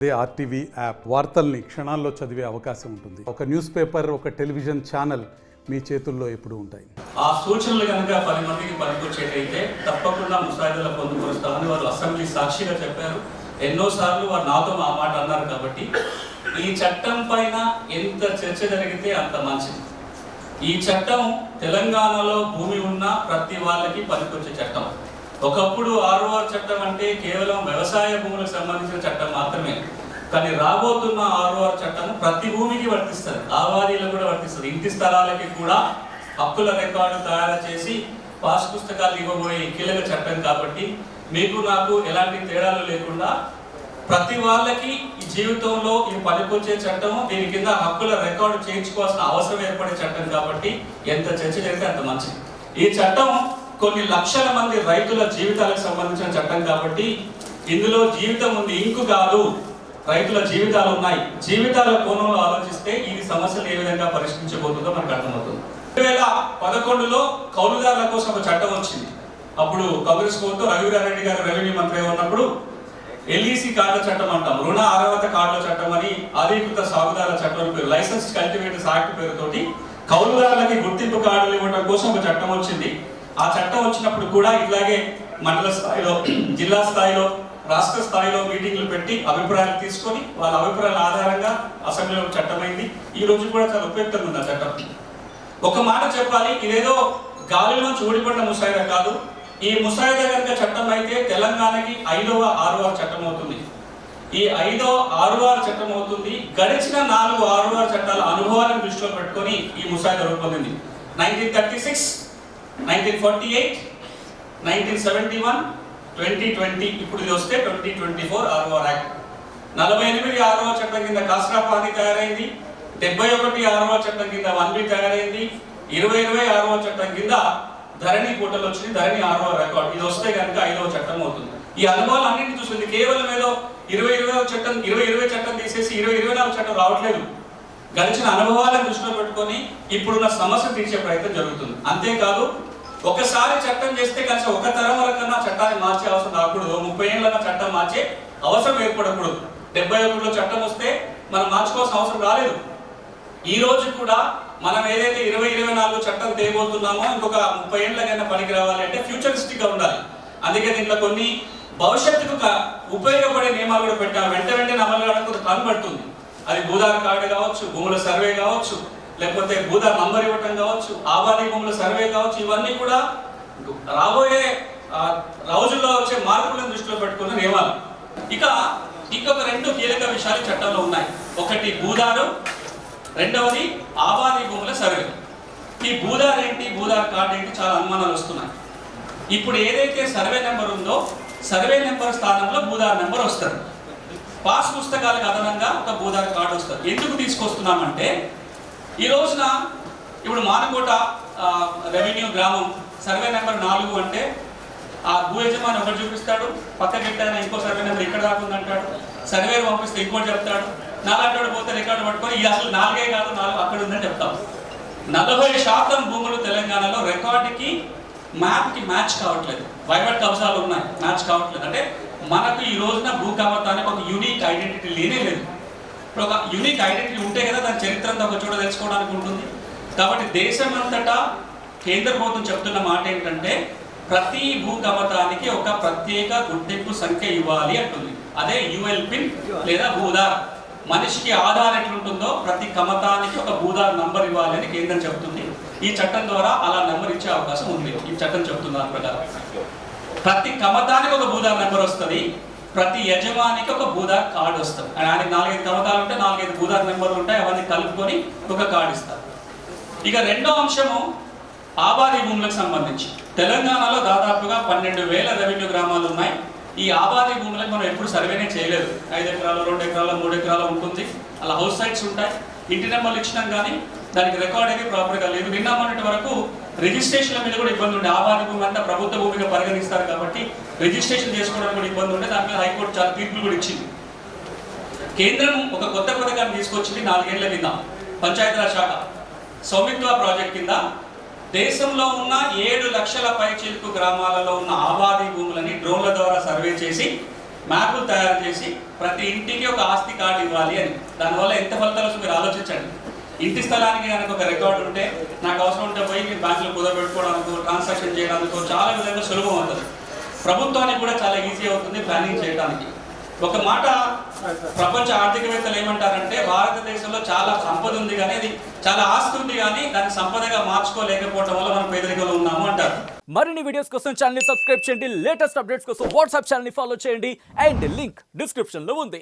అదే RTV app వార్తల్ని క్షణాల్లో చదివే అవకాశం ఉంటుంది. ఒక న్యూస్ పేపర్, ఒక టెలివిజన్ ఛానల్ మీ చేతుల్లో ఎప్పుడూ ఉంటాయి. ఆ సూచనలు కనుక 10 మందికి పనికొచ్చేటైతే తప్పకుండా ముసాయిదాలు పొందుపరుస్తామని వారు అసెంబ్లీ సాక్షిగా చెప్పారు. ఎన్నోసార్లు వారు నాతో ఆ మాట అన్నారు. కాబట్టి ఈ చట్టం పైన ఎంత చర్చ జరిగితే అంత మంచిది. ఈ చట్టం తెలంగాణలో భూమి ఉన్న ప్రతి వాళ్ళకి పనికొచ్చే చట్టం. ఒకప్పుడు ఆర్ఓఆర్ చట్టం అంటే కేవలం వ్యవసాయ భూములకు సంబంధించిన చట్టం మాత్రమే. కానీ రాబోతున్న ఆర్ఓఆర్ చట్టం ప్రతి భూమికి వర్తిస్తుంది, ఆవాదీలకు కూడా వర్తిస్తుంది. ఇంటి స్థలాలకి కూడా హక్కుల రికార్డు తయారు చేసి పాస్ పుస్తకాలు ఇవ్వబోయే కీలక చట్టం. కాబట్టి మీకు నాకు ఎలాంటి తేడాలు లేకుండా ప్రతి వాళ్ళకి ఈ జీవితంలో ఇది పనికొచ్చే చట్టము. దీని కింద హక్కుల రికార్డు చేయించుకోవాల్సిన అవసరం ఏర్పడే చట్టం. కాబట్టి ఎంత చర్చ జరిగితే అంత మంచిది. ఈ చట్టం కొన్ని లక్షల మంది రైతుల జీవితాలకు సంబంధించిన చట్టం. కాబట్టి ఇందులో జీవితం ఉంది, ఇంకు కాదు, రైతుల జీవితాలు ఉన్నాయి. జీవితాల కోణంలో ఆలోచిస్తే ఈ సమస్యలు ఏ విధంగా పరిష్కరించబోతుందో మనకు అర్థమవుతుంది. 2011లో కౌలుదారుల కోసం ఒక చట్టం వచ్చింది. అప్పుడు కాంగ్రెస్ ప్రభుత్వం రఘువీరారెడ్డి గారు రెవెన్యూ మంత్రి ఉన్నప్పుడు ఎల్ఈసి కార్డుల చట్టం అంటాం, రుణ అర్హత కార్డుల చట్టం అని, అధీకృత సాగుదారుల చట్టం పేరు, లైసెన్స్ కల్టివేటర్స్ యాక్ట్ పేరుతోటి కౌలుదారులకి గుర్తింపు కార్డులు ఇవ్వడం కోసం ఒక చట్టం వచ్చింది. ఆ చట్టం వచ్చినప్పుడు కూడా ఇట్లాగే మండల స్థాయిలో, జిల్లా స్థాయిలో, రాష్ట్ర స్థాయిలో మీటింగ్లు పెట్టి అభిప్రాయాలు తీసుకొని వాళ్ళ అభిప్రాయాల ఆధారంగా అసెంబ్లీలో చట్టమైంది. ఈ రోజు కూడా చాలా ఉపయుక్తంగా ఉంది ఆ చట్టం. ఒక మాట చెప్పాలి, ఇదేదో గాలిలోంచి ఊడిపడిన ముసాయిదా కాదు. ఈ ముసాయిదా కనుక చట్టం అయితే తెలంగాణకి 5వ ఆర్ఓఆర్ చట్టం అవుతుంది. ఈ 5వ ఆర్ఓఆర్ చట్టం అవుతుంది. గడిచిన 4 ఆర్ఓఆర్ చట్టాల అనుభవాలను దృష్టిలో పెట్టుకొని ఈ ముసాయిదా రూపొందింది. 1936, 1948, 1971, 2020, ఇప్పుడు ఇది వస్తే 2024 ఆర్ఓఆర్ యాక్ట్. 48 ఆర్ఓఆర్ చట్టం కింద కాస్రా పానీ తయారైంది. 71 ఆర్ఓఆర్ చట్టం కింద 1B తయారైంది. 2020 ఆర్ఓఆర్ చట్టం కింద ధరణి పోర్టల్ వచ్చింది, ధరణి ఆర్ఓఆర్ రికార్డ్. ఇది వస్తే కనుక 5వ చట్టం అవుతుంది. ఈ అనుభవాలు అన్నింటినీ చూస్తుంది. కేవలం ఏదో 2020 చట్టం తీసేసి 2024 చట్టం రావట్లేదు. గడిచిన అనుభవాలను దృష్టిలో పెట్టుకొని ఇప్పుడున్న సమస్య తీర్చే ప్రయత్నం జరుగుతుంది. అంతేకాదు, ఒకసారి చట్టం చేస్తే కనీసం ఒక తరం వరకన్నా చట్టాన్ని మార్చే అవసరం రాకూడదు. 30 ఏళ్ళ చట్టం మార్చే అవసరం ఏర్పడకూడదు. 71లో చట్టం వస్తే మనం మార్చుకోవాల్సిన అవసరం రాలేదు. ఈ రోజు కూడా మనం ఏదైతే 2024 చట్టం తేబోతున్నామో ఇంకొక 30 ఏళ్ళకైనా పనికి రావాలి అంటే ఫ్యూచరిస్టిక్ గా ఉండాలి. అందుకే దీంట్లో కొన్ని భవిష్యత్తుకు ఉపయోగపడే నియమాలు కూడా పెట్టాం. వెంటనే అమలు కావడానికి కొంత టైం పడుతుంది. అది భూదార్ కార్డు కావచ్చు, భూముల సర్వే కావచ్చు, లేకపోతే భూదార్ నంబర్ ఇవ్వటం కావచ్చు, ఆబాదీ భూముల సర్వే కావచ్చు. ఇవన్నీ కూడా రాబోయే రోజుల్లో వచ్చే మార్పులను దృష్టిలో పెట్టుకున్న నియమాలు. ఇంకొక 2 కీలక విషయాలు చట్టంలో ఉన్నాయి. ఒకటి భూదారు, రెండవది ఆబాదీ భూముల సర్వే. ఈ భూదార్ ఏంటి, భూదార్ కార్డు ఏంటి, చాలా అనుమానాలు వస్తున్నాయి. ఇప్పుడు ఏదైతే సర్వే నెంబర్ ఉందో సర్వే నెంబర్ స్థానంలో భూదార్ నెంబర్ వస్తుంది. పాస్ పుస్తకాలకు అదనంగా ఒక భూదార్ కార్డు వస్తుంది. ఎందుకు తీసుకొస్తున్నామంటే ఈ రోజున ఇప్పుడు మానకోట రెవెన్యూ గ్రామం సర్వే నెంబర్ 4 అంటే ఆ భూ యజమాని ఒకటి చూపిస్తాడు, పక్కకి ఎట్టాయన ఇంకో సర్వే నెంబర్ ఇక్కడ దాకా ఉందంటాడు, సర్వేలు పంపిస్తే ఇంకోటి చెప్తాడు, నాలుగు పోతే రికార్డు పట్టుకొని ఇది అసలు 4 కాదు 4 అక్కడ ఉందని చెప్తాం. 40% భూములు తెలంగాణలో రికార్డుకి మ్యాప్కి మ్యాచ్ కావట్లేదు. ప్రైవేట్ కబ్జాలు ఉన్నాయి, మ్యాచ్ కావట్లేదు. అంటే మనకు ఈ రోజున భూ కమతానికి ఒక యూనిక్ ఐడెంటిటీ లేనే లేదు. ఇప్పుడు ఒక యూనిక్ ఐడెంటిటీ ఉంటే కదా దాని చరిత్ర అంతా ఒక చోట తెలుసుకోవడానికి ఉంటుంది. కాబట్టి దేశమంతటా కేంద్ర ప్రభుత్వం చెప్తున్న మాట ఏంటంటే ప్రతి భూ కమతానికి ఒక ప్రత్యేక గుర్తింపు సంఖ్య ఇవ్వాలి అంటుంది. అదే యుఎల్ పిన్ లేదా భూదార్. మనిషికి ఆధార్ ఎట్లుంటుందో ప్రతి కమతానికి ఒక భూదార్ నంబర్ ఇవ్వాలి అని కేంద్రం చెప్తుంది. ఈ చట్టం ద్వారా అలా నెంబర్ ఇచ్చే అవకాశం ఉంది. ఈ చట్టం చెప్తుంది దాని ప్రకారం ప్రతి కమతానికి ఒక భూదార్ నెంబర్ వస్తుంది, ప్రతి యజమానికి ఒక భూదార్ కార్డు వస్తుంది. ఆయనకి 4-5 కమతాలు ఉంటే 4-5 భూదార్ నెంబర్లు ఉంటాయి. అవన్నీ కలుపుకొని ఒక కార్డు ఇస్తారు. ఇక రెండో అంశము ఆబాదీ భూములకు సంబంధించి తెలంగాణలో దాదాపుగా 12,000 రెవెన్యూ గ్రామాలు ఉన్నాయి. ఈ ఆబాదీ భూములకు మనం ఎప్పుడు సర్వేనే చేయలేదు. 5 ఎకరాలు, 2 ఎకరాలు, 3 ఎకరాలు ఉంటుంది. అలా హౌస్ సైట్స్ ఉంటాయి. ఇంటి నెంబర్లు ఇచ్చినాం కానీ దానికి రికార్డ్ అయితే ప్రాపర్గా లేదు. నిన్న మొన్నటి వరకు రిజిస్ట్రేషన్ల మీద కూడా ఇబ్బంది ఉండే. ఆబాదీ భూమి అంతా ప్రభుత్వ భూమిగా పరిగణిస్తారు కాబట్టి రిజిస్ట్రేషన్ చేసుకోవడానికి కూడా ఇబ్బంది ఉండే. దాని మీద హైకోర్టు చాలా తీర్పులు కూడా ఇచ్చింది. కేంద్రం ఒక కొత్త పథకాన్ని తీసుకొచ్చింది 4 ఏళ్ల కింద. పంచాయతీరాజ్ శాఖ సౌమిత్వ ప్రాజెక్ట్ కింద దేశంలో ఉన్న 7 లక్షల పైచిలుకు గ్రామాలలో ఉన్న ఆబాదీ భూములని డ్రోన్ల ద్వారా సర్వే చేసి మ్యాపులు తయారు చేసి ప్రతి ఇంటికి ఒక ఆస్తి కార్డు ఇవ్వాలి అని. దానివల్ల ఎంత ఫలితాలు వస్తుందో మీరు ఆలోచించండి. ఇంటి స్థలానికి కనుక ఒక రికార్డు ఉంటే నాకు అవసరం ఉంటే పోయి మీరు బ్యాంకులో కుదరబెట్టుకోవడానికి, ట్రాన్సాక్షన్ చేయడానికి చాలా విధంగా సులభం అవుతుంది. ప్రభుత్వానికి కూడా చాలా ఈజీ అవుతుంది ప్లానింగ్ చేయడానికి. ఒక మాట ప్రపంచ ఆర్థికవేత్తలు ఏమంటారంటే, భారతదేశంలో చాలా సంపద ఉంది కానీ అది చాలా ఆస్తి ఉంది కానీ దాన్ని సంపదగా మార్చుకోలేకపోవడం వల్ల మనం పేదరికంలో ఉన్నాము అంటారు. మరిన్ని వీడియోస్ కోసం ఛానల్ ని సబ్స్క్రైబ్ చేయండి, లేటెస్ట్ అప్డేట్స్ కోసం వాట్సాప్ ఛానల్ ని ఫాలో చేయండి అండ్ లింక్ డిస్క్రిప్షన్ లో ఉంది.